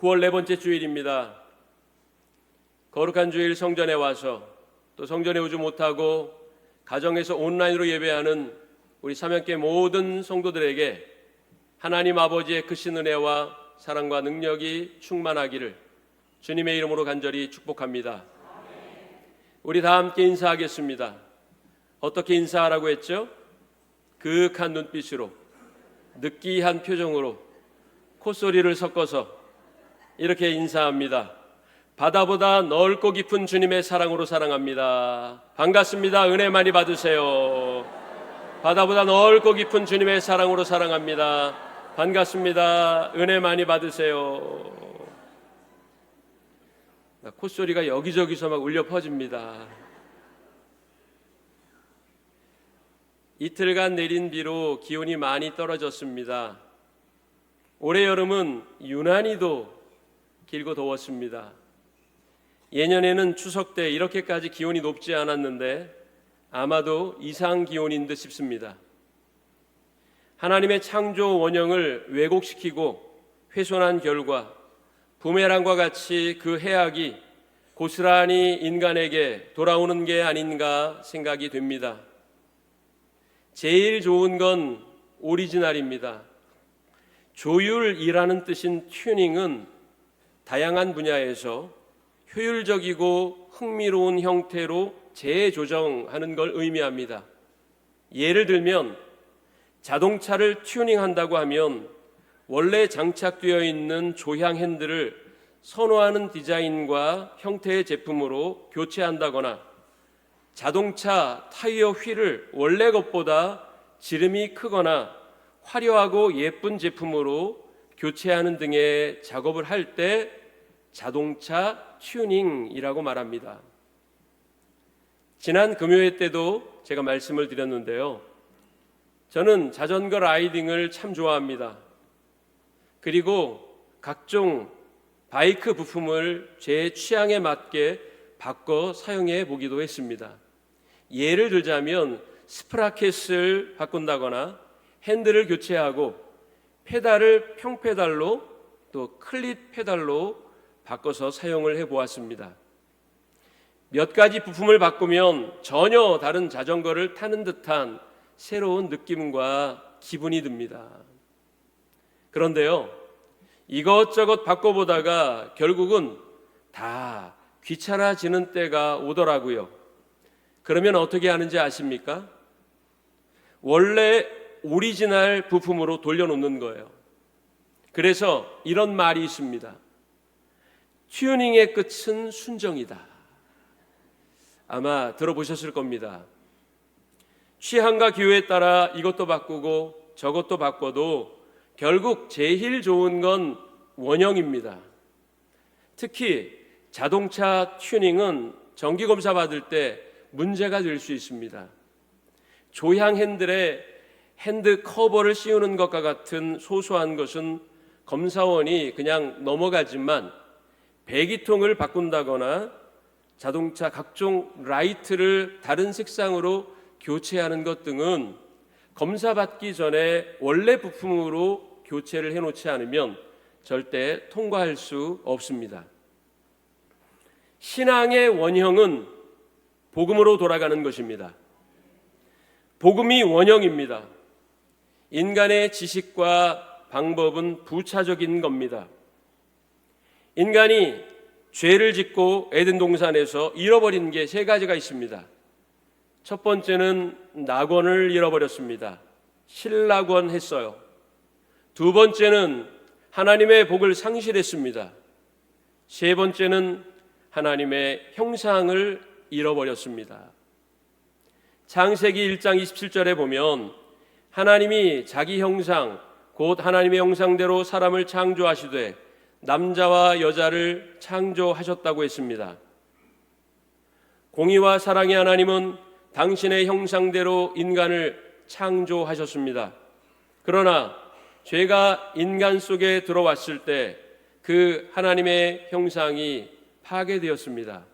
9월 네 번째 주일입니다. 거룩한 주일 성전에 와서 또 성전에 오지 못하고 가정에서 온라인으로 예배하는 우리 삼형교회 모든 성도들에게 하나님 아버지의 크신 은혜와 사랑과 능력이 충만하기를 주님의 이름으로 간절히 축복합니다. 우리 다 함께 인사하겠습니다. 어떻게 인사하라고 했죠? 그윽한 눈빛으로, 느끼한 표정으로, 콧소리를 섞어서 이렇게 인사합니다. 바다보다 넓고 깊은 주님의 사랑으로 사랑합니다. 반갑습니다. 은혜 많이 받으세요. 바다보다 넓고 깊은 주님의 사랑으로 사랑합니다. 반갑습니다. 은혜 많이 받으세요. 콧소리가 여기저기서 막 울려 퍼집니다. 이틀간 내린 비로 기온이 많이 떨어졌습니다. 올해 여름은 유난히도 길고 더웠습니다. 예년에는 추석 때 이렇게까지 기온이 높지 않았는데 아마도 이상 기온인 듯 싶습니다. 하나님의 창조 원형을 왜곡시키고 훼손한 결과 부메랑과 같이 그 해악이 고스란히 인간에게 돌아오는 게 아닌가 생각이 됩니다. 제일 좋은 건 오리지널입니다. 조율이라는 뜻인 튜닝은 다양한 분야에서 효율적이고 흥미로운 형태로 재조정하는 걸 의미합니다. 예를 들면 자동차를 튜닝한다고 하면 원래 장착되어 있는 조향 핸들을 선호하는 디자인과 형태의 제품으로 교체한다거나 자동차 타이어 휠을 원래 것보다 지름이 크거나 화려하고 예쁜 제품으로 교체하는 등의 작업을 할 때 자동차 튜닝이라고 말합니다. 지난 금요일 때도 제가 말씀을 드렸는데요. 저는 자전거 라이딩을 참 좋아합니다. 그리고 각종 바이크 부품을 제 취향에 맞게 바꿔 사용해 보기도 했습니다. 예를 들자면 스프라켓을 바꾼다거나 핸들을 교체하고 페달을 평페달로 또 클릿 페달로 바꿔서 사용을 해보았습니다. 몇 가지 부품을 바꾸면 전혀 다른 자전거를 타는 듯한 새로운 느낌과 기분이 듭니다. 그런데요, 이것저것 바꿔보다가 결국은 다 귀찮아지는 때가 오더라고요. 그러면 어떻게 하는지 아십니까? 원래 오리지널 부품으로 돌려놓는 거예요. 그래서 이런 말이 있습니다. 튜닝의 끝은 순정이다. 아마 들어보셨을 겁니다. 취향과 기호에 따라 이것도 바꾸고 저것도 바꿔도 결국 제일 좋은 건 원형입니다. 특히 자동차 튜닝은 정기검사 받을 때 문제가 될 수 있습니다. 조향 핸들에 핸드 커버를 씌우는 것과 같은 소소한 것은 검사원이 그냥 넘어가지만 배기통을 바꾼다거나 자동차 각종 라이트를 다른 색상으로 교체하는 것 등은 검사받기 전에 원래 부품으로 교체를 해놓지 않으면 절대 통과할 수 없습니다. 신앙의 원형은 복음으로 돌아가는 것입니다. 복음이 원형입니다. 인간의 지식과 방법은 부차적인 겁니다. 인간이 죄를 짓고 에덴 동산에서 잃어버린 게 세 가지가 있습니다. 첫 번째는 낙원을 잃어버렸습니다. 실낙원 했어요. 두 번째는 하나님의 복을 상실했습니다. 세 번째는 하나님의 형상을 잃어버렸습니다. 창세기 1장 27절에 보면 하나님이 자기 형상 곧 하나님의 형상대로 사람을 창조하시되 남자와 여자를 창조하셨다고 했습니다. 공의와 사랑의 하나님은 당신의 형상대로 인간을 창조하셨습니다. 그러나 죄가 인간 속에 들어왔을 때 그 하나님의 형상이 파괴되었습니다.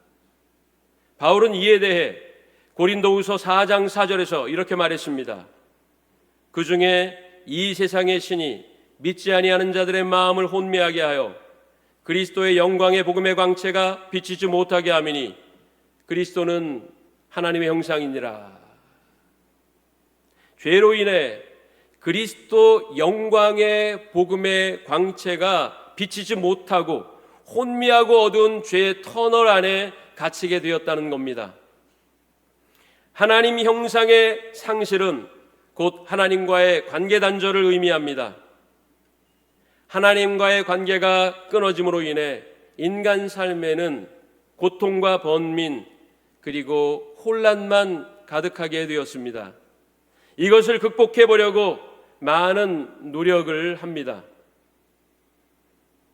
바울은 이에 대해 고린도후서 4장 4절에서 이렇게 말했습니다. 그 중에 이 세상의 신이 믿지 아니하는 자들의 마음을 혼미하게 하여 그리스도의 영광의 복음의 광채가 비치지 못하게 하미니 그리스도는 하나님의 형상이니라. 죄로 인해 그리스도 영광의 복음의 광채가 비치지 못하고 혼미하고 어두운 죄의 터널 안에 갇히게 되었다는 겁니다. 하나님 형상의 상실은 곧 하나님과의 관계 단절을 의미합니다. 하나님과의 관계가 끊어짐으로 인해 인간 삶에는 고통과 번민 그리고 혼란만 가득하게 되었습니다. 이것을 극복해 보려고 많은 노력을 합니다.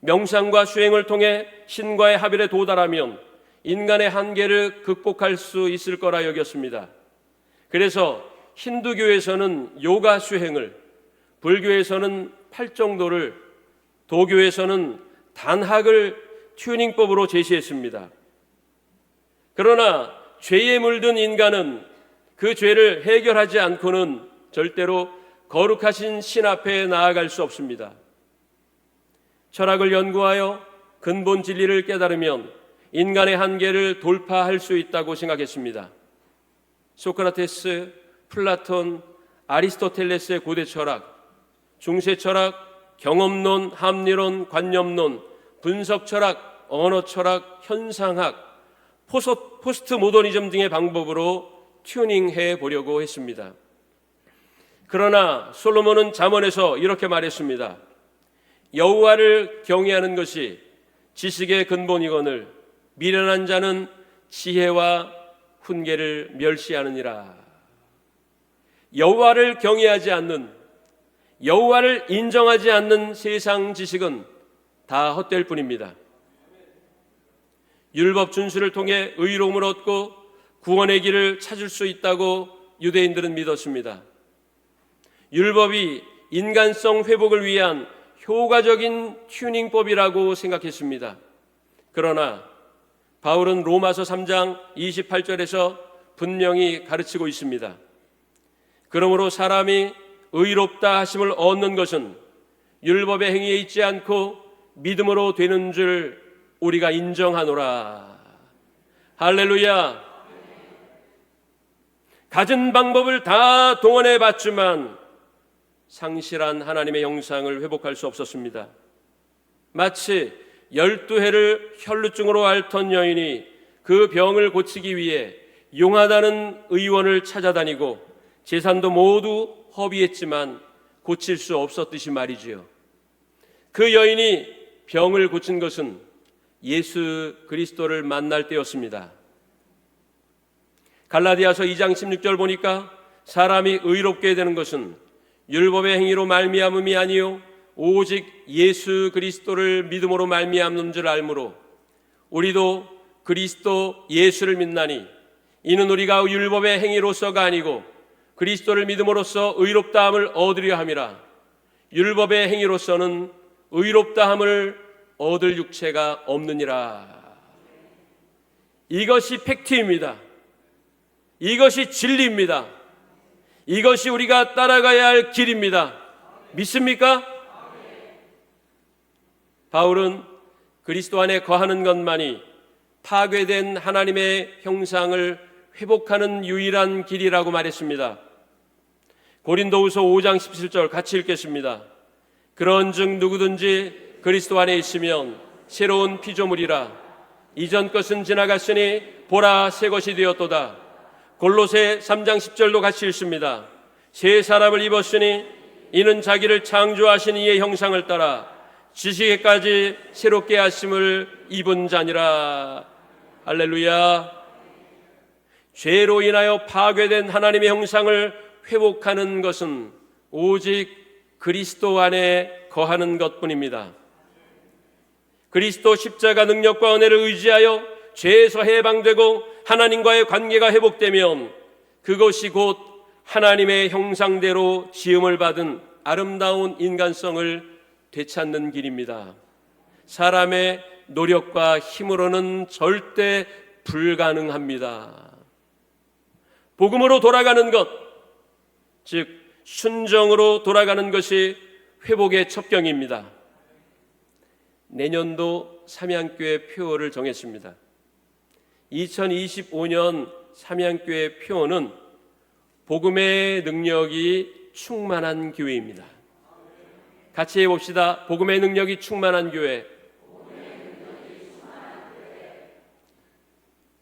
명상과 수행을 통해 신과의 합일에 도달하면 인간의 한계를 극복할 수 있을 거라 여겼습니다. 그래서 힌두교에서는 요가 수행을, 불교에서는 팔정도를, 도교에서는 단학을 튜닝법으로 제시했습니다. 그러나 죄에 물든 인간은 그 죄를 해결하지 않고는 절대로 거룩하신 신 앞에 나아갈 수 없습니다. 철학을 연구하여 근본 진리를 깨달으면 인간의 한계를 돌파할 수 있다고 생각했습니다. 소크라테스, 플라톤, 아리스토텔레스의 고대 철학, 중세 철학, 경험론, 합리론, 관념론, 분석 철학, 언어 철학, 현상학, 포스트 모더니즘 등의 방법으로 튜닝해 보려고 했습니다. 그러나 솔로몬은 잠언에서 이렇게 말했습니다. 여호와를 경외하는 것이 지식의 근본이거늘 미련한 자는 지혜와 훈계를 멸시하느니라. 여호와를 경외하지 않는, 여호와를 인정하지 않는 세상 지식은 다 헛될 뿐입니다. 율법 준수를 통해 의로움을 얻고 구원의 길을 찾을 수 있다고 유대인들은 믿었습니다. 율법이 인간성 회복을 위한 효과적인 튜닝법이라고 생각했습니다. 그러나 바울은 로마서 3장 28절에서 분명히 가르치고 있습니다. 그러므로 사람이 의롭다 하심을 얻는 것은 율법의 행위에 있지 않고 믿음으로 되는 줄 우리가 인정하노라. 할렐루야. 가진 방법을 다 동원해 봤지만 상실한 하나님의 형상을 회복할 수 없었습니다. 마치 12해를 혈루증으로 앓던 여인이 그 병을 고치기 위해 용하다는 의원을 찾아다니고 재산도 모두 허비했지만 고칠 수 없었듯이 말이지요. 그 여인이 병을 고친 것은 예수 그리스도를 만날 때였습니다. 갈라디아서 2장 16절 보니까 사람이 의롭게 되는 것은 율법의 행위로 말미암음이 아니요 오직 예수 그리스도를 믿음으로 말미암는 줄 알므로 우리도 그리스도 예수를 믿나니 이는 우리가 율법의 행위로서가 아니고 그리스도를 믿음으로써 의롭다함을 얻으려 함이라. 율법의 행위로서는 의롭다함을 얻을 육체가 없느니라. 이것이 팩트입니다. 이것이 진리입니다. 이것이 우리가 따라가야 할 길입니다. 믿습니까? 바울은 그리스도 안에 거하는 것만이 파괴된 하나님의 형상을 회복하는 유일한 길이라고 말했습니다. 고린도후서 5장 17절 같이 읽겠습니다. 그런즉 누구든지 그리스도 안에 있으면 새로운 피조물이라. 이전 것은 지나갔으니 보라 새 것이 되었도다. 골로새 3장 10절도 같이 읽습니다. 새 사람을 입었으니 이는 자기를 창조하신 이의 형상을 따라 지식에까지 새롭게 하심을 입은 자니라. 할렐루야. 죄로 인하여 파괴된 하나님의 형상을 회복하는 것은 오직 그리스도 안에 거하는 것뿐입니다. 그리스도 십자가 능력과 은혜를 의지하여 죄에서 해방되고 하나님과의 관계가 회복되면 그것이 곧 하나님의 형상대로 지음을 받은 아름다운 인간성을 되찾는 길입니다. 사람의 노력과 힘으로는 절대 불가능합니다. 복음으로 돌아가는 것, 즉 순정으로 돌아가는 것이 회복의 첩경입니다. 내년도 삼양교회 표어를 정했습니다. 2025년 삼양교회 표어는 복음의 능력이 충만한 교회입니다. 같이 해봅시다. 복음의 능력이 충만한 교회.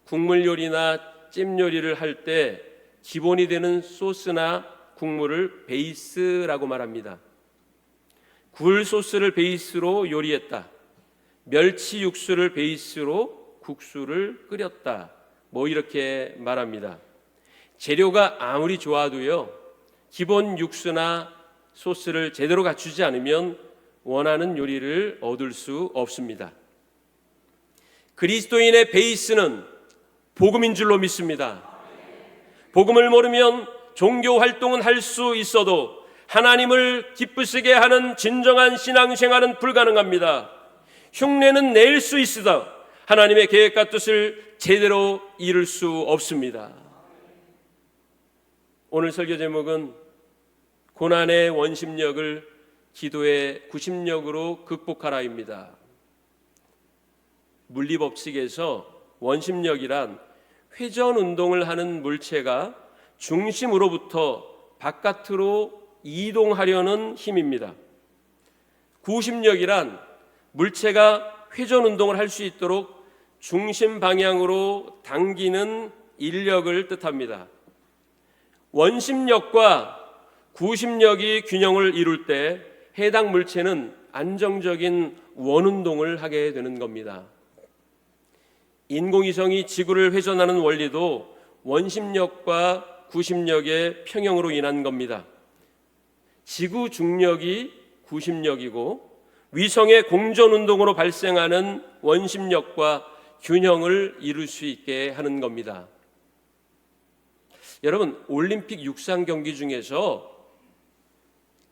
국물 요리나 찜 요리를 할 때 기본이 되는 소스나 국물을 베이스라고 말합니다. 굴 소스를 베이스로 요리했다. 멸치 육수를 베이스로 국수를 끓였다. 이렇게 말합니다. 재료가 아무리 좋아도요, 기본 육수나 소스를 제대로 갖추지 않으면 원하는 요리를 얻을 수 없습니다. 그리스도인의 베이스는 복음인 줄로 믿습니다. 복음을 모르면 종교 활동은 할 수 있어도 하나님을 기쁘시게 하는 진정한 신앙생활은 불가능합니다. 흉내는 낼 수 있으나 하나님의 계획과 뜻을 제대로 이룰 수 없습니다. 오늘 설교 제목은 고난의 원심력을 기도의 구심력으로 극복하라입니다. 물리법칙에서 원심력이란 회전 운동을 하는 물체가 중심으로부터 바깥으로 이동하려는 힘입니다. 구심력이란 물체가 회전 운동을 할 수 있도록 중심 방향으로 당기는 인력을 뜻합니다. 원심력과 구심력이 균형을 이룰 때 해당 물체는 안정적인 원운동을 하게 되는 겁니다. 인공위성이 지구를 회전하는 원리도 원심력과 구심력의 평형으로 인한 겁니다. 지구 중력이 구심력이고 위성의 공전운동으로 발생하는 원심력과 균형을 이룰 수 있게 하는 겁니다. 여러분, 올림픽 육상 경기 중에서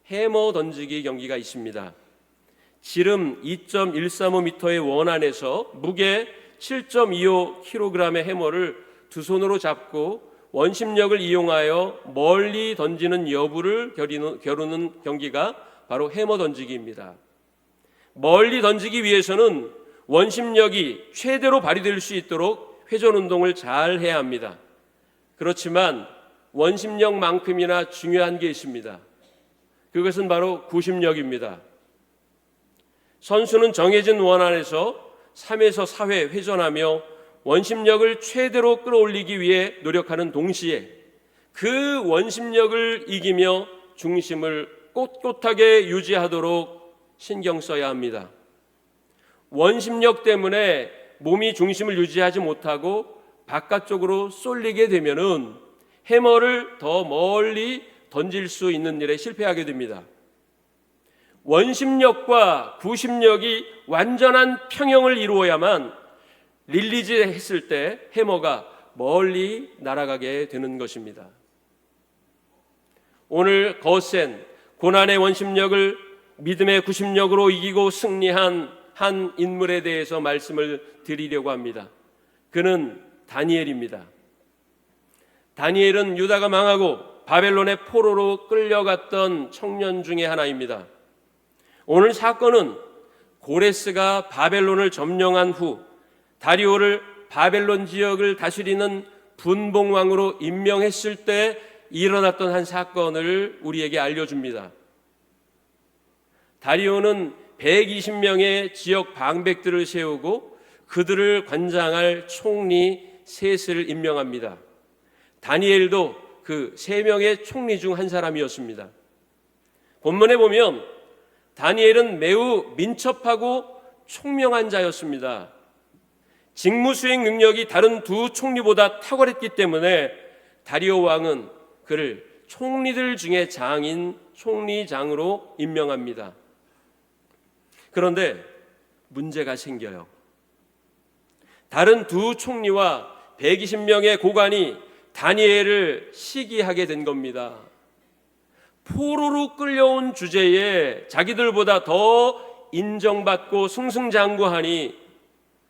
해머 던지기 경기가 있습니다. 지름 2.135m의 원 안에서 무게 7.25kg의 해머를 두 손으로 잡고 원심력을 이용하여 멀리 던지는 여부를 겨루는 경기가 바로 해머 던지기입니다. 멀리 던지기 위해서는 원심력이 최대로 발휘될 수 있도록 회전 운동을 잘 해야 합니다. 그렇지만 원심력만큼이나 중요한 게 있습니다. 그것은 바로 구심력입니다. 선수는 정해진 원 안에서 3에서 4회 회전하며 원심력을 최대로 끌어올리기 위해 노력하는 동시에 그 원심력을 이기며 중심을 꼿꼿하게 유지하도록 신경 써야 합니다. 원심력 때문에 몸이 중심을 유지하지 못하고 바깥쪽으로 쏠리게 되면은 해머를 더 멀리 던질 수 있는 일에 실패하게 됩니다. 원심력과 구심력이 완전한 평형을 이루어야만 릴리즈 했을 때 해머가 멀리 날아가게 되는 것입니다. 오늘 거센 고난의 원심력을 믿음의 구심력으로 이기고 승리한 한 인물에 대해서 말씀을 드리려고 합니다. 그는 다니엘입니다. 다니엘은 유다가 망하고 바벨론의 포로로 끌려갔던 청년 중에 하나입니다. 오늘 사건은 고레스가 바벨론을 점령한 후 다리오를 바벨론 지역을 다스리는 분봉왕으로 임명했을 때 일어났던 한 사건을 우리에게 알려줍니다. 다리오는 120명의 지역 방백들을 세우고 그들을 관장할 총리 셋을 임명합니다. 다니엘도 그 3명의 총리 중 한 사람이었습니다. 본문에 보면 다니엘은 매우 민첩하고 총명한 자였습니다. 직무 수행 능력이 다른 두 총리보다 탁월했기 때문에 다리오 왕은 그를 총리들 중에 장인 총리장으로 임명합니다. 그런데 문제가 생겨요. 다른 두 총리와 120명의 고관이 다니엘을 시기하게 된 겁니다. 포로로 끌려온 주제에 자기들보다 더 인정받고 승승장구하니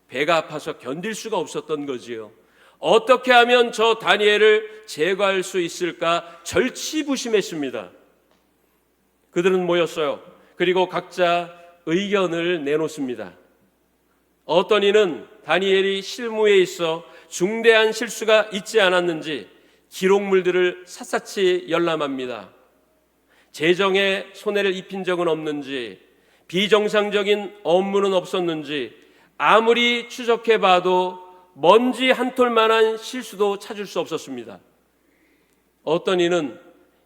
배가 아파서 견딜 수가 없었던 거지요. 어떻게 하면 저 다니엘을 제거할 수 있을까 절치부심했습니다. 그들은 모였어요. 그리고 각자 의견을 내놓습니다. 어떤 이는 다니엘이 실무에 있어 중대한 실수가 있지 않았는지 기록물들을 샅샅이 열람합니다. 재정에 손해를 입힌 적은 없는지, 비정상적인 업무는 없었는지 아무리 추적해봐도 먼지 한 톨만한 실수도 찾을 수 없었습니다. 어떤 이는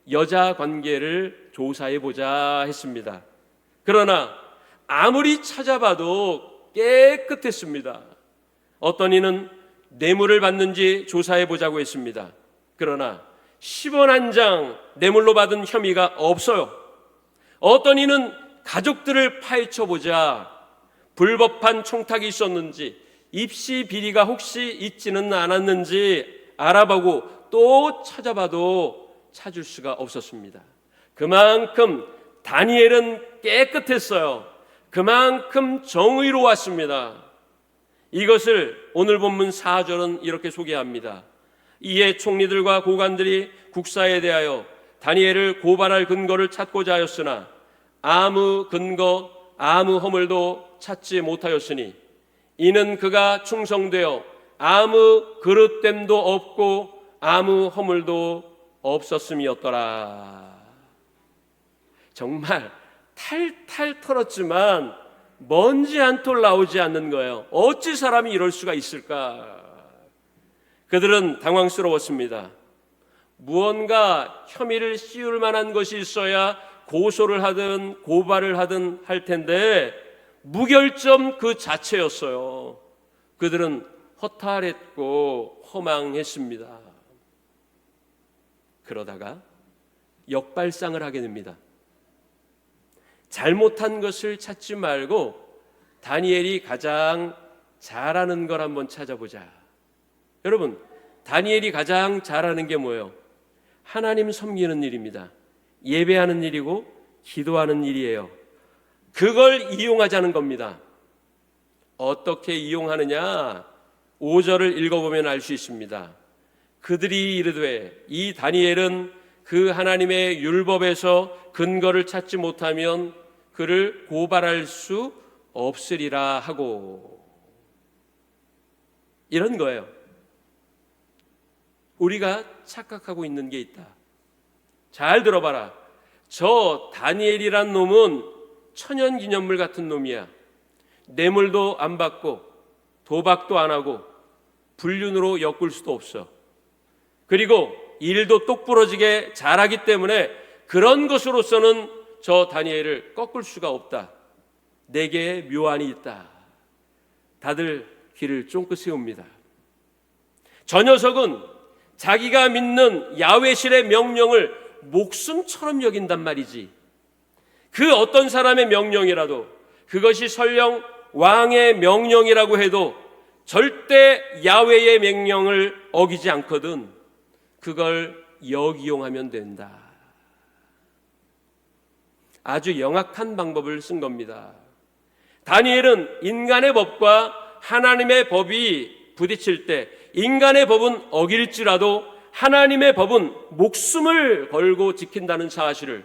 여자 관계를 조사해보자 했습니다. 그러나 아무리 찾아봐도 깨끗했습니다. 어떤 이는 뇌물을 받는지 조사해보자고 했습니다. 그러나 10원 한 장 뇌물로 받은 혐의가 없어요. 어떤 이는 가족들을 파헤쳐보자, 불법한 청탁이 있었는지, 입시 비리가 혹시 있지는 않았는지 알아보고 또 찾아봐도 찾을 수가 없었습니다. 그만큼 다니엘은 깨끗했어요. 그만큼 정의로웠습니다. 이것을 오늘 본문 4절은 이렇게 소개합니다. 이에 총리들과 고관들이 국사에 대하여 다니엘을 고발할 근거를 찾고자 하였으나 아무 근거, 아무 허물도 찾지 못하였으니 이는 그가 충성되어 아무 그릇됨도 없고 아무 허물도 없었음이었더라. 정말 탈탈 털었지만 먼지 한 톨 나오지 않는 거예요. 어찌 사람이 이럴 수가 있을까? 그들은 당황스러웠습니다. 무언가 혐의를 씌울 만한 것이 있어야 고소를 하든 고발을 하든 할 텐데 무결점 그 자체였어요. 그들은 허탈했고 허망했습니다. 그러다가 역발상을 하게 됩니다. 잘못한 것을 찾지 말고 다니엘이 가장 잘하는 걸 한번 찾아보자. 여러분, 다니엘이 가장 잘하는 게 뭐예요? 하나님 섬기는 일입니다. 예배하는 일이고 기도하는 일이에요. 그걸 이용하자는 겁니다. 어떻게 이용하느냐? 5절을 읽어보면 알 수 있습니다. 그들이 이르되 이 다니엘은 그 하나님의 율법에서 근거를 찾지 못하면 그를 고발할 수 없으리라 하고, 이런 거예요. 우리가 착각하고 있는 게 있다. 잘 들어봐라. 저 다니엘이란 놈은 천연기념물 같은 놈이야. 뇌물도 안 받고 도박도 안 하고 불륜으로 엮을 수도 없어. 그리고 일도 똑부러지게 잘하기 때문에 그런 것으로서는 저 다니엘을 꺾을 수가 없다. 내게 묘안이 있다. 다들 귀를 쫑긋 세웁니다. 저 녀석은 자기가 믿는 야훼실의 명령을 목숨처럼 여긴단 말이지. 그 어떤 사람의 명령이라도, 그것이 설령 왕의 명령이라고 해도 절대 야훼의 명령을 어기지 않거든. 그걸 역이용하면 된다. 아주 영악한 방법을 쓴 겁니다. 다니엘은 인간의 법과 하나님의 법이 부딪힐 때 인간의 법은 어길지라도 하나님의 법은 목숨을 걸고 지킨다는 사실을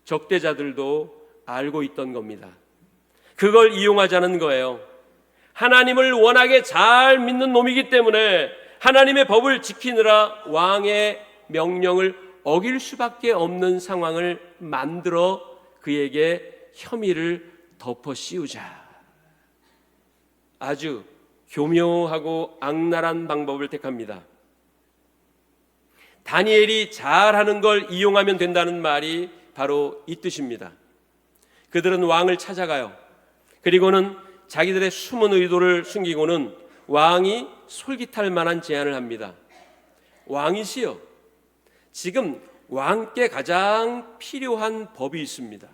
적대자들도 알고 있던 겁니다. 그걸 이용하자는 거예요. 하나님을 워낙에 잘 믿는 놈이기 때문에 하나님의 법을 지키느라 왕의 명령을 어길 수밖에 없는 상황을 만들어 그에게 혐의를 덮어 씌우자. 아주 교묘하고 악랄한 방법을 택합니다. 다니엘이 잘하는 걸 이용하면 된다는 말이 바로 이 뜻입니다. 그들은 왕을 찾아가요. 그리고는 자기들의 숨은 의도를 숨기고는 왕이 솔깃할 만한 제안을 합니다. 왕이시여, 지금 왕께 가장 필요한 법이 있습니다.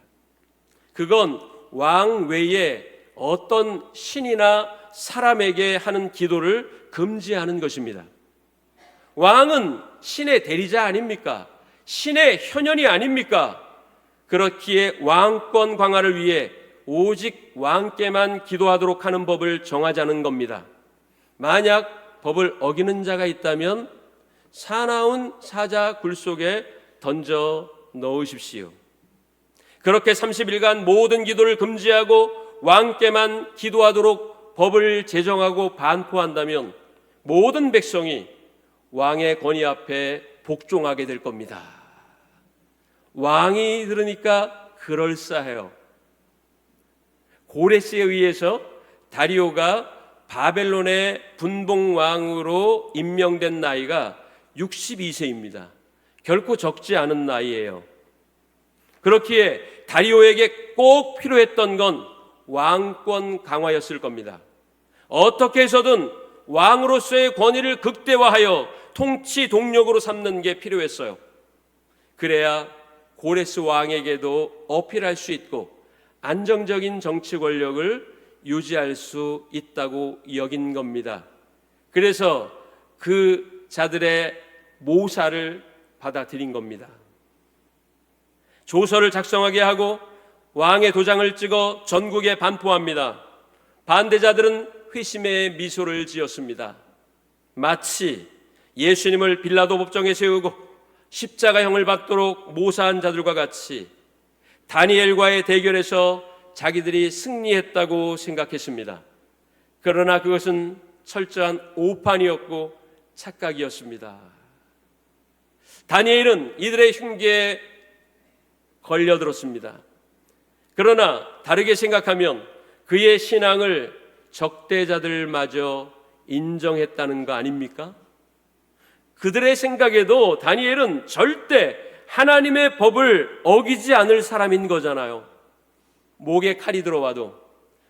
그건 왕 외에 어떤 신이나 사람에게 하는 기도를 금지하는 것입니다. 왕은 신의 대리자 아닙니까? 신의 현현이 아닙니까? 그렇기에 왕권 강화를 위해 오직 왕께만 기도하도록 하는 법을 정하자는 겁니다. 만약 법을 어기는 자가 있다면 사나운 사자 굴 속에 던져 넣으십시오. 그렇게 30일간 모든 기도를 금지하고 왕께만 기도하도록 법을 제정하고 반포한다면 모든 백성이 왕의 권위 앞에 복종하게 될 겁니다. 왕이 들으니까 그럴싸해요. 고레스에 의해서 다리오가 바벨론의 분봉왕으로 임명된 나이가 62세입니다. 결코 적지 않은 나이예요. 그렇기에 다리오에게 꼭 필요했던 건 왕권 강화였을 겁니다. 어떻게 해서든 왕으로서의 권위를 극대화하여 통치 동력으로 삼는 게 필요했어요. 그래야 고레스 왕에게도 어필할 수 있고 안정적인 정치 권력을 유지할 수 있다고 여긴 겁니다. 그래서 그 자들의 모사를 받아들인 겁니다. 조서를 작성하게 하고 왕의 도장을 찍어 전국에 반포합니다. 반대자들은 회심의 미소를 지었습니다. 마치 예수님을 빌라도 법정에 세우고 십자가형을 받도록 모사한 자들과 같이 다니엘과의 대결에서 자기들이 승리했다고 생각했습니다. 그러나 그것은 철저한 오판이었고 착각이었습니다. 다니엘은 이들의 흉계에 걸려들었습니다. 그러나 다르게 생각하면 그의 신앙을 적대자들마저 인정했다는 거 아닙니까? 그들의 생각에도 다니엘은 절대 하나님의 법을 어기지 않을 사람인 거잖아요. 목에 칼이 들어와도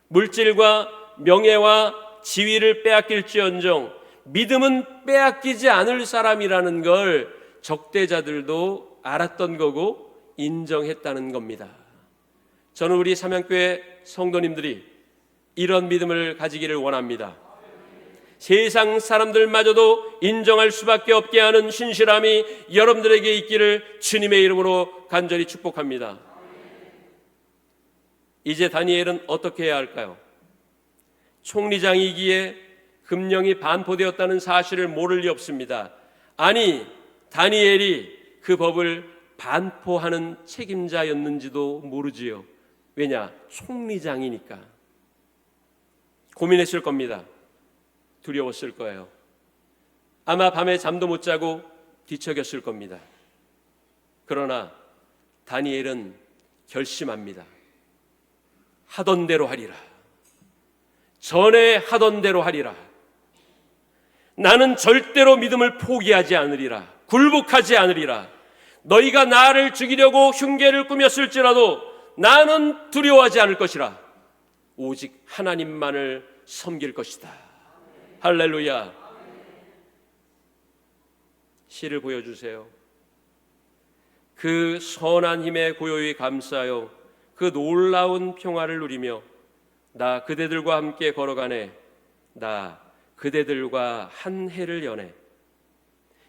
물질과 명예와 지위를 빼앗길지언정 믿음은 빼앗기지 않을 사람이라는 걸 적대자들도 알았던 거고 인정했다는 겁니다. 저는 우리 삼양교회 성도님들이 이런 믿음을 가지기를 원합니다. 세상 사람들마저도 인정할 수밖에 없게 하는 신실함이 여러분들에게 있기를 주님의 이름으로 간절히 축복합니다. 이제 다니엘은 어떻게 해야 할까요? 총리장이기에 금령이 반포되었다는 사실을 모를 리 없습니다. 아니, 다니엘이 그 법을 반포하는 책임자였는지도 모르지요. 왜냐? 총리장이니까. 고민했을 겁니다. 두려웠을 거예요. 아마 밤에 잠도 못 자고 뒤척였을 겁니다. 그러나 다니엘은 결심합니다. 하던 대로 하리라. 전에 하던 대로 하리라. 나는 절대로 믿음을 포기하지 않으리라. 굴복하지 않으리라. 너희가 나를 죽이려고 흉계를 꾸몄을지라도 나는 두려워하지 않을 것이라. 오직 하나님만을 섬길 것이다. 할렐루야. 시를 보여주세요. 그 선한 힘에 고요히 감사하여 그 놀라운 평화를 누리며 나 그대들과 함께 걸어가네. 나 그대들과 한 해를 여네.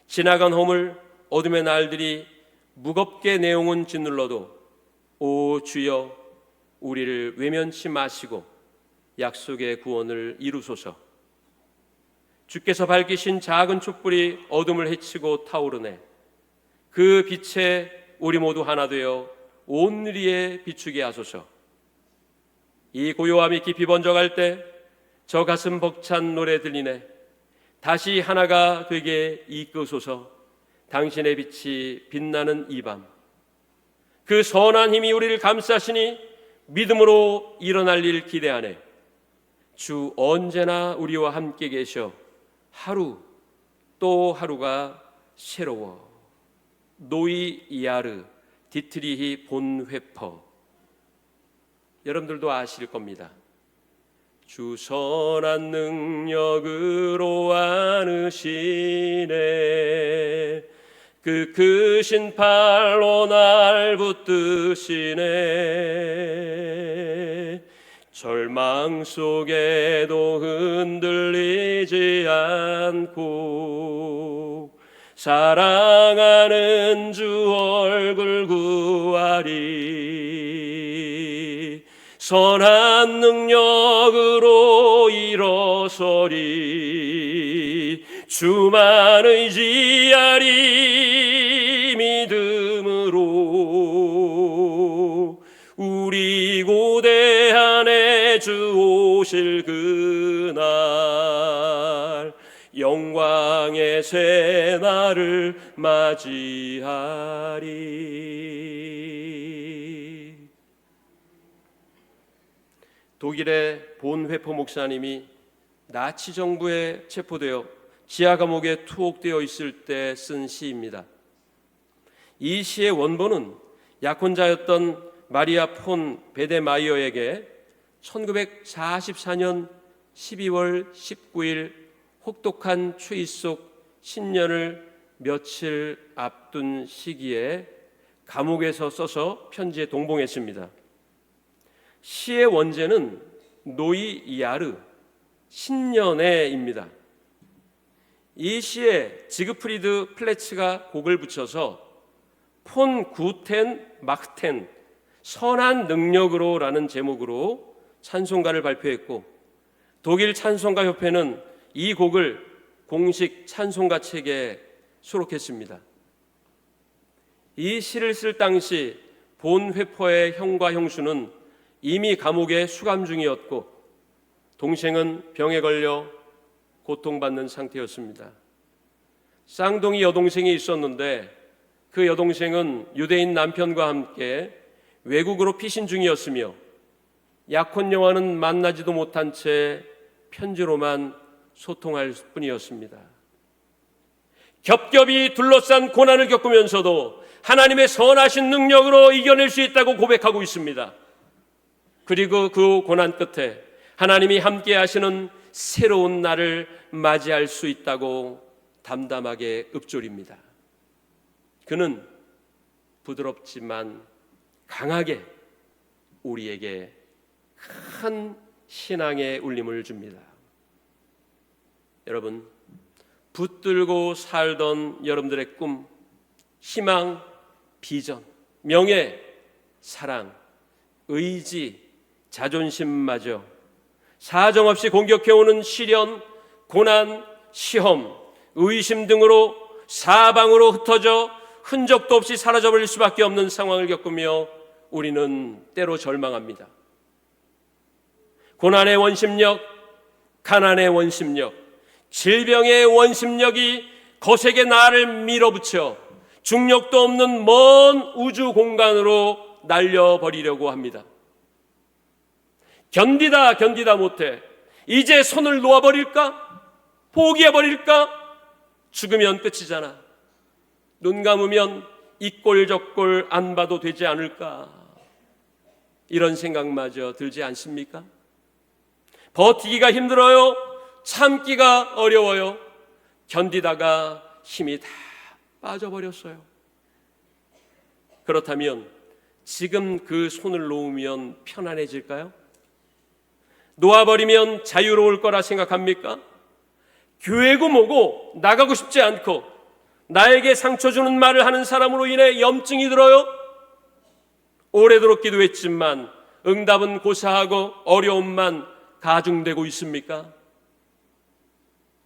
지나간 허물 어둠의 날들이 무겁게 내용은 짓눌러도 오 주여 우리를 외면치 마시고 약속의 구원을 이루소서. 주께서 밝히신 작은 촛불이 어둠을 헤치고 타오르네. 그 빛에 우리 모두 하나 되어 온누리에 비추게 하소서. 이 고요함이 깊이 번져갈 때 저 가슴 벅찬 노래 들리네. 다시 하나가 되게 이끄소서. 당신의 빛이 빛나는 이 밤. 그 선한 힘이 우리를 감싸시니 믿음으로 일어날 일 기대하네. 주 언제나 우리와 함께 계셔 하루 또 하루가 새로워. 노이 야르 디트리히 본 회퍼. 여러분들도 아실 겁니다. 주 선한 능력으로 안으시네. 그 크신 팔로 날 붙드시네. 절망 속에도 흔들리지 않고 사랑하는 주 얼굴 구하리. 선한 능력으로 일어서리. 주만 의지하리. 믿음으로 우리 고대한의 주 오실 그날 영광의 새 날을 맞이하리. 독일의 본 회포 목사님이 나치 정부에 체포되어 지하 감옥에 투옥되어 있을 때 쓴 시입니다. 이 시의 원본은 약혼자였던 마리아 폰 베데마이어에게 1944년 12월 19일 혹독한 추위 속 신년을 며칠 앞둔 시기에 감옥에서 써서 편지에 동봉했습니다. 시의 원제는 노이 야르 신년회입니다. 이 시에 지그프리드 플레츠가 곡을 붙여서 폰 구텐 마크텐 선한 능력으로 라는 제목으로 찬송가를 발표했고, 독일 찬송가 협회는 이 곡을 공식 찬송가 책에 수록했습니다. 이 시를 쓸 당시 본 회포의 형과 형수는 이미 감옥에 수감 중이었고 동생은 병에 걸려 고통받는 상태였습니다. 쌍둥이 여동생이 있었는데 그 여동생은 유대인 남편과 함께 외국으로 피신 중이었으며 약혼 여와는 만나지도 못한 채 편지로만 소통할 뿐이었습니다. 겹겹이 둘러싼 고난을 겪으면서도 하나님의 선하신 능력으로 이겨낼 수 있다고 고백하고 있습니다. 그리고 그 고난 끝에 하나님이 함께 하시는 새로운 날을 맞이할 수 있다고 담담하게 읊조립니다. 그는 부드럽지만 강하게 우리에게 큰 신앙의 울림을 줍니다. 여러분, 붙들고 살던 여러분들의 꿈, 희망, 비전, 명예, 사랑, 의지, 자존심마저 사정없이 공격해오는 시련, 고난, 시험, 의심 등으로 사방으로 흩어져 흔적도 없이 사라져버릴 수밖에 없는 상황을 겪으며 우리는 때로 절망합니다. 고난의 원심력, 가난의 원심력, 질병의 원심력이 거세게 나를 밀어붙여 중력도 없는 먼 우주 공간으로 날려버리려고 합니다. 견디다 못해 이제 손을 놓아버릴까? 포기해버릴까? 죽으면 끝이잖아. 눈 감으면 이 꼴 저 꼴 안 봐도 되지 않을까? 이런 생각마저 들지 않습니까? 버티기가 힘들어요. 참기가 어려워요. 견디다가 힘이 다 빠져버렸어요. 그렇다면 지금 그 손을 놓으면 편안해질까요? 놓아버리면 자유로울 거라 생각합니까? 교회고 뭐고 나가고 싶지 않고 나에게 상처 주는 말을 하는 사람으로 인해 염증이 들어요? 오래도록 기도했지만 응답은 고사하고 어려움만 가중되고 있습니까?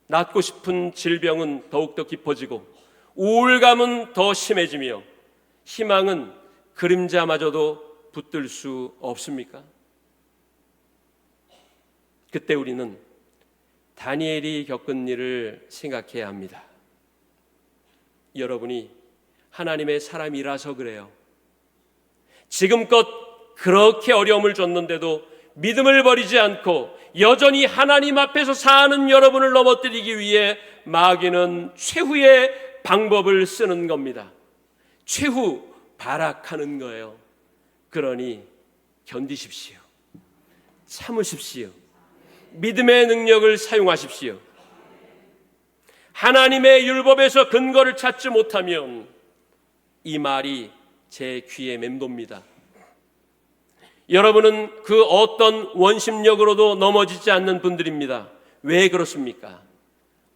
낫고 싶은 질병은 더욱더 깊어지고 우울감은 더 심해지며 희망은 그림자마저도 붙들 수 없습니까? 그때 우리는 다니엘이 겪은 일을 생각해야 합니다. 여러분이 하나님의 사람이라서 그래요. 지금껏 그렇게 어려움을 줬는데도 믿음을 버리지 않고 여전히 하나님 앞에서 사는 여러분을 넘어뜨리기 위해 마귀는 최후의 방법을 쓰는 겁니다. 최후 발악하는 거예요. 그러니 견디십시오. 참으십시오. 믿음의 능력을 사용하십시오. 하나님의 율법에서 근거를 찾지 못하면 이 말이 제 귀에 맴돕니다. 여러분은 그 어떤 원심력으로도 넘어지지 않는 분들입니다. 왜 그렇습니까?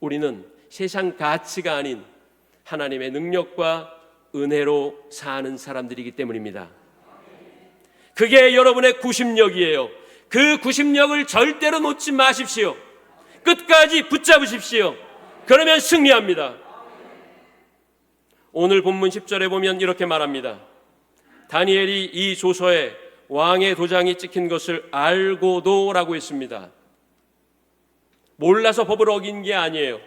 우리는 세상 가치가 아닌 하나님의 능력과 은혜로 사는 사람들이기 때문입니다. 그게 여러분의 구심력이에요. 그 구심력을 절대로 놓지 마십시오. 끝까지 붙잡으십시오. 그러면 승리합니다. 오늘 본문 10절에 보면 이렇게 말합니다. 다니엘이 이 조서에 왕의 도장이 찍힌 것을 알고도 라고 했습니다. 몰라서 법을 어긴 게 아니에요.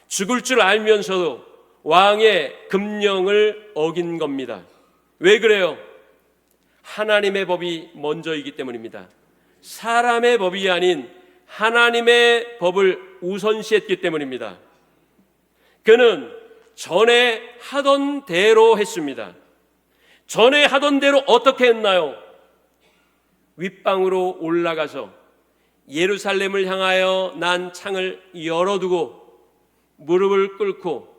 죽을 줄 알면서도 왕의 금령을 어긴 겁니다. 왜 그래요? 하나님의 법이 먼저이기 때문입니다. 사람의 법이 아닌 하나님의 법을 우선시했기 때문입니다. 그는 전에 하던 대로 했습니다. 전에 하던 대로 어떻게 했나요? 윗방으로 올라가서 예루살렘을 향하여 난 창을 열어두고 무릎을 꿇고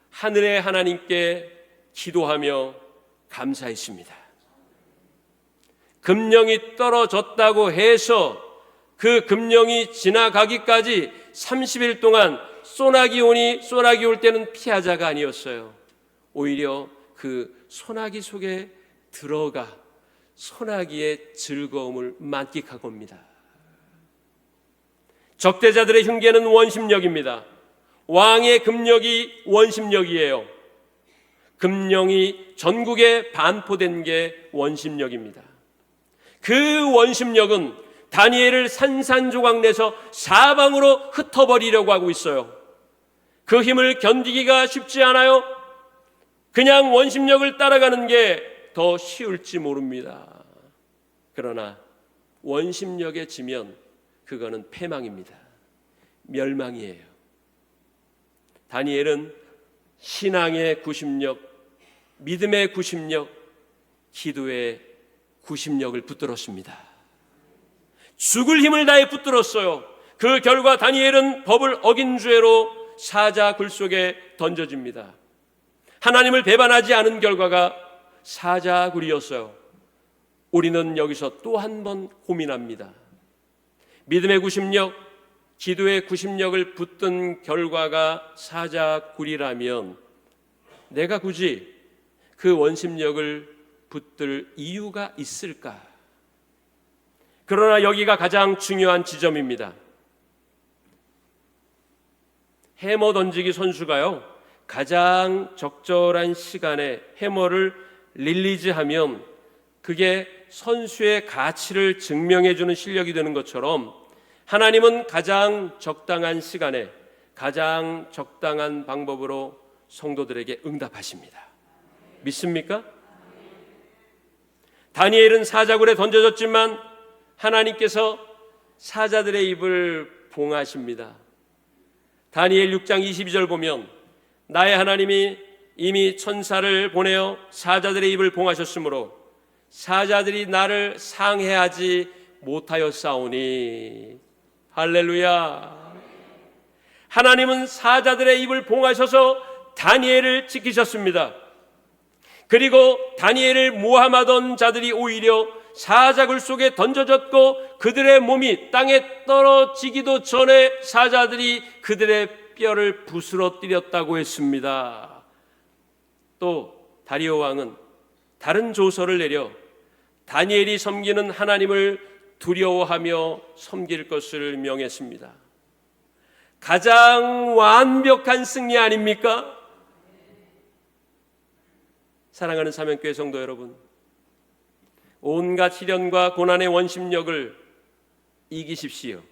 하늘의 하나님께 기도하며 감사했습니다. 금령이 떨어졌다고 해서 그 금령이 지나가기까지 30일 동안 소나기 올 때는 피하자가 아니었어요. 오히려 그 소나기 속에 들어가 소나기의 즐거움을 만끽하고 옵니다. 적대자들의 흉계는 원심력입니다. 왕의 금령이 원심력이에요. 금령이 전국에 반포된 게 원심력입니다. 그 원심력은 다니엘을 산산조각 내서 사방으로 흩어버리려고 하고 있어요. 그 힘을 견디기가 쉽지 않아요. 그냥 원심력을 따라가는 게 더 쉬울지 모릅니다. 그러나 원심력에 지면 그거는 패망입니다. 멸망이에요. 다니엘은 신앙의 구심력, 믿음의 구심력, 기도의 구심력을 붙들었습니다. 죽을 힘을 다해 붙들었어요. 그 결과 다니엘은 법을 어긴 죄로 사자 굴 속에 던져집니다. 하나님을 배반하지 않은 결과가 사자 굴이었어요. 우리는 여기서 또 한 번 고민합니다. 믿음의 구심력, 기도의 구심력을 붙든 결과가 사자 굴이라면 내가 굳이 그 원심력을 붙들 이유가 있을까? 그러나 여기가 가장 중요한 지점입니다. 해머 던지기 선수가요, 가장 적절한 시간에 해머를 릴리즈하면 그게 선수의 가치를 증명해주는 실력이 되는 것처럼 하나님은 가장 적당한 시간에 가장 적당한 방법으로 성도들에게 응답하십니다. 믿습니까? 다니엘은 사자굴에 던져졌지만 하나님께서 사자들의 입을 봉하십니다. 다니엘 6장 22절 보면 나의 하나님이 이미 천사를 보내어 사자들의 입을 봉하셨으므로 사자들이 나를 상해하지 못하였사오니. 할렐루야. 하나님은 사자들의 입을 봉하셔서 다니엘을 지키셨습니다. 그리고 다니엘을 모함하던 자들이 오히려 사자굴 속에 던져졌고 그들의 몸이 땅에 떨어지기도 전에 사자들이 그들의 뼈를 부스러뜨렸다고 했습니다. 또 다리오 왕은 다른 조서를 내려 다니엘이 섬기는 하나님을 두려워하며 섬길 것을 명했습니다. 가장 완벽한 승리 아닙니까? 사랑하는 사명교회 성도 여러분, 온갖 시련과 고난의 원심력을 이기십시오.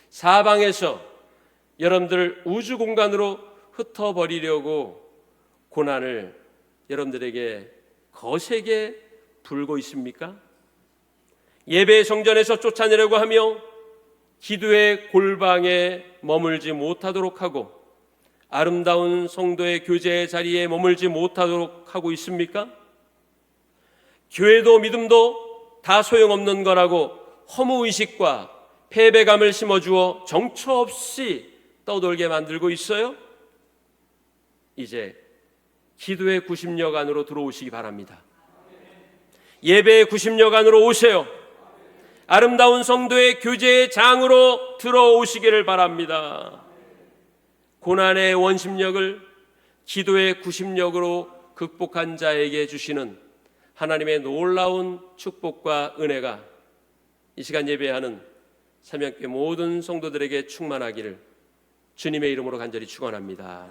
사방에서 여러분들을 우주 공간으로 흩어버리려고 고난을 여러분들에게 거세게 불고 있습니까? 예배 성전에서 쫓아내려고 하며 기도의 골방에 머물지 못하도록 하고 아름다운 성도의 교제의 자리에 머물지 못하도록 하고 있습니까? 교회도 믿음도 다 소용없는 거라고 허무의식과 패배감을 심어주어 정처 없이 떠돌게 만들고 있어요? 이제 기도의 구심력 안으로 들어오시기 바랍니다. 예배의 구심력 안으로 오세요. 아름다운 성도의 교제의 장으로 들어오시기를 바랍니다. 고난의 원심력을 기도의 구심력으로 극복한 자에게 주시는 하나님의 놀라운 축복과 은혜가 이 시간 예배하는 삼양교회 모든 성도들에게 충만하기를 주님의 이름으로 간절히 축원합니다.